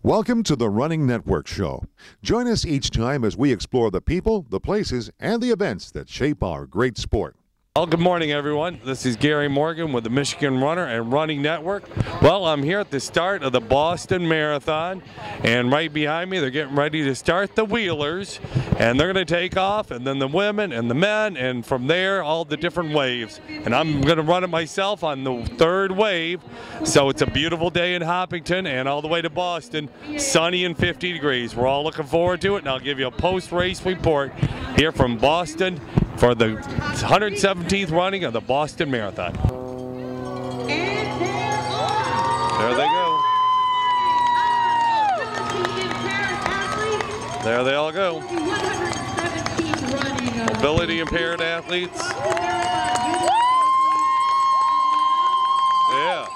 Welcome to the Running Network Show. Join us each time as we explore the people, the places, and the events that shape our great sport. Well, good morning, everyone. This is Gary Morgan with the Michigan Runner and Running Network. Well, I'm here at the start of the Boston Marathon, and right behind me, they're getting ready to start the wheelers, and they're going to take off, and then the women and the men, and from there, all the different waves. And I'm going to run it myself on the third wave, so it's a beautiful day in Hopkinton and all the way to Boston, sunny and 50 degrees. We're all looking forward to it, and I'll give you a post-race report here from Boston for the 117th running of the Boston Marathon. There they go. There they all go. Mobility impaired athletes. Yeah.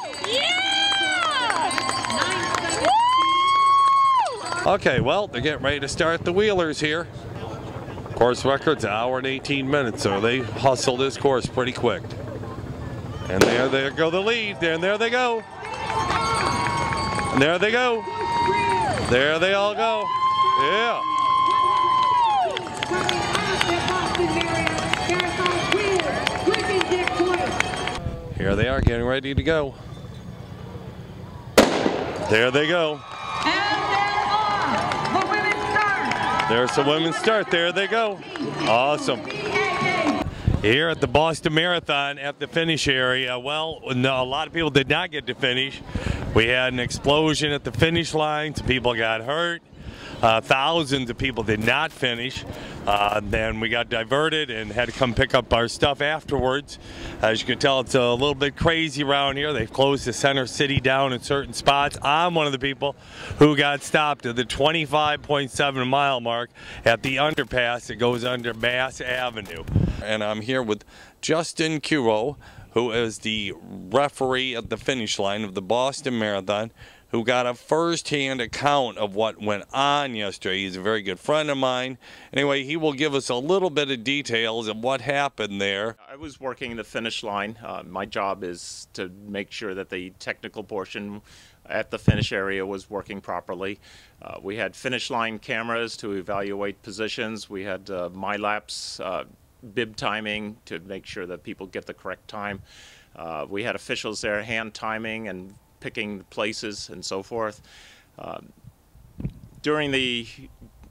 Okay, well, they're getting ready to start the wheelers here. Course record's an hour and 18 minutes, so they hustle this course pretty quick. And there go the lead, and there they go. And there they go. There they all go. Yeah. Here they are getting ready to go. There they go. There's the women's start. There they go. Awesome. Here at the Boston Marathon at the finish area, well, no, a lot of people did not get to finish. We had an explosion at the finish line. Some people got hurt. Thousands of people did not finish. Then we got diverted and had to come pick up our stuff afterwards. As you can tell, it's a little bit crazy around here. They've closed the center city down in certain spots. I'm one of the people who got stopped at the 25.7 mile mark at the underpass that goes under Mass Avenue. And I'm here with Justin Curo, who is the referee at the finish line of the Boston Marathon, who got a first-hand account of what went on yesterday. He's a very good friend of mine. Anyway, he will give us a little bit of details of what happened there. I was working the finish line. My job is to make sure that the technical portion at the finish area was working properly. We had finish line cameras to evaluate positions. We had MyLaps bib timing to make sure that people get the correct time. We had officials there hand timing and picking places and so forth. During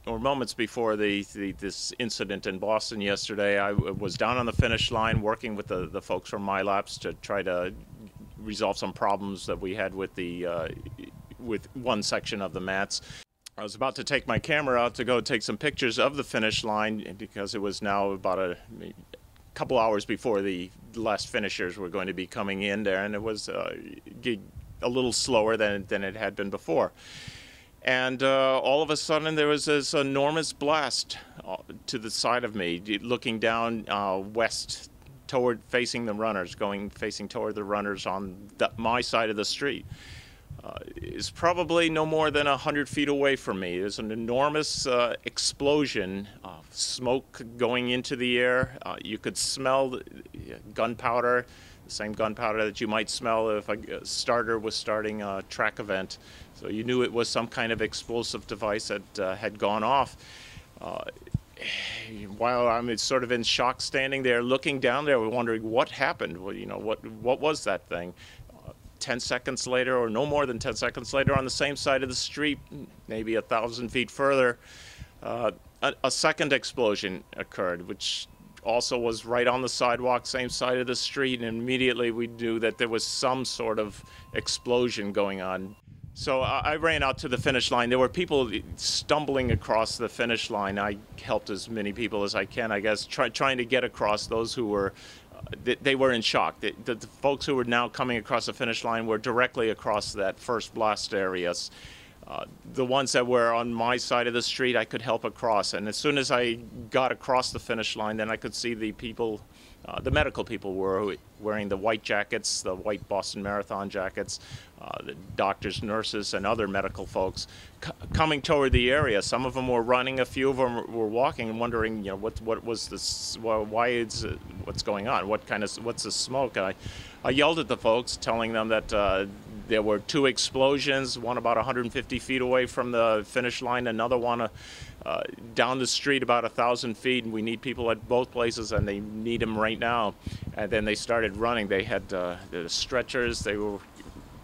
moments before this incident in Boston yesterday, I was down on the finish line working with the folks from MyLaps to try to resolve some problems that we had with with one section of the mats. I was about to take my camera out to go take some pictures of the finish line because it was now about a couple hours before the last finishers were going to be coming in there, and it was a little slower than it had been before. And all of a sudden there was this enormous blast to the side of me, looking down west facing the runners, facing toward the runners on my side of the street. It's probably no more than 100 feet away from me. There's an enormous explosion of smoke going into the air. You could smell gunpowder, the same gunpowder that you might smell if a starter was starting a track event. So you knew it was some kind of explosive device that had gone off. While I'm sort of in shock standing there looking down there, wondering what happened. Well, you know, what was that thing? 10 seconds later, or no more than 10 seconds later, on the same side of the street, maybe 1,000 feet further, a second explosion occurred, which also was right on the sidewalk, same side of the street, and immediately we knew that there was some sort of explosion going on. So I ran out to the finish line. There were people stumbling across the finish line. I helped as many people as I can, I guess, trying to get across. Those who were they were in shock. The folks who were now coming across the finish line were directly across that first blast areas. The ones that were on my side of the street, I could help across. And as soon as I got across the finish line, then I could see the people, the medical people were wearing the white jackets, the white Boston Marathon jackets, the doctors, nurses, and other medical folks coming toward the area. Some of them were running, a few of them were walking and wondering, you know, what was this, why is what's going on, what's the smoke? I yelled at the folks, telling them that There were 2 explosions, one about 150 feet away from the finish line, another one down the street about 1,000 feet, and we need people at both places, and they need them right now. And then they started running. They had the stretchers, they were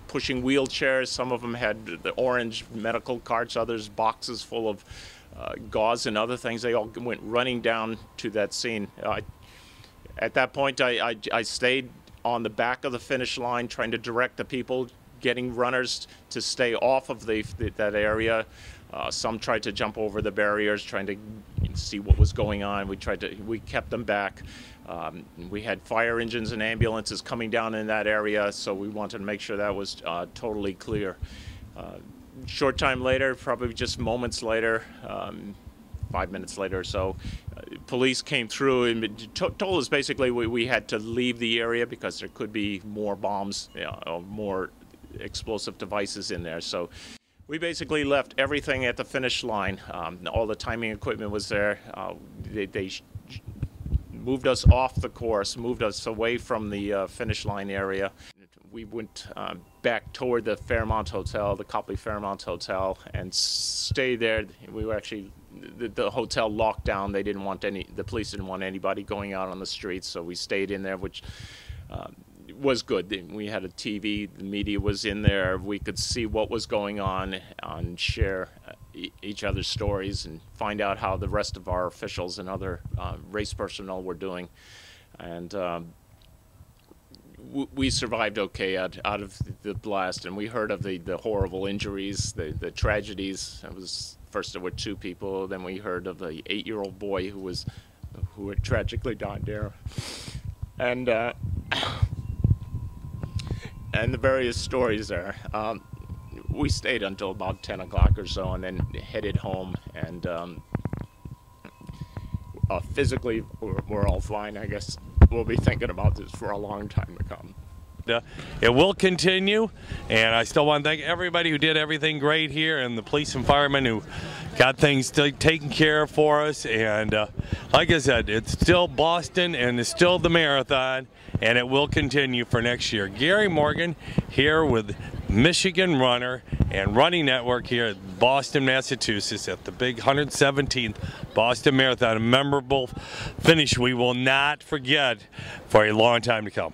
pushing wheelchairs, some of them had the orange medical carts, others boxes full of gauze and other things. They all went running down to that scene. At that point, I stayed on the back of the finish line trying to direct the people, getting runners to stay off of that area. Some tried to jump over the barriers, trying to see what was going on. We kept them back. We had fire engines and ambulances coming down in that area, so we wanted to make sure that was totally clear. Short time later, probably just moments later, 5 minutes later or so, police came through and told us basically we had to leave the area because there could be more bombs, or more explosive devices in there. So we basically left everything at the finish line. All the timing equipment was there. They moved us off the course, moved us away from the finish line area. We went back toward the Fairmont Hotel, the Copley Fairmont Hotel, and stayed there. We were actually, the hotel locked down. They didn't want the police didn't want anybody going out on the streets, so we stayed in there, which was good. We had a TV, the media was in there. We could see what was going on and share each other's stories and find out how the rest of our officials and other race personnel were doing. And we survived okay out of the blast, and we heard of the horrible injuries, the tragedies. It was, first there were 2 people, then we heard of the 8-year-old boy who had tragically died there. And the various stories there. We stayed until about 10 o'clock or so, and then headed home. And physically, we're all fine. I guess we'll be thinking about this for a long time to come. It will continue, and I still want to thank everybody who did everything great here, and the police and firemen who got things taken care of for us. And like I said, it's still Boston, and it's still the marathon, and it will continue for next year. Gary Morgan here with Michigan Runner and Running Network here at Boston, Massachusetts at the big 117th Boston Marathon. A memorable finish we will not forget for a long time to come.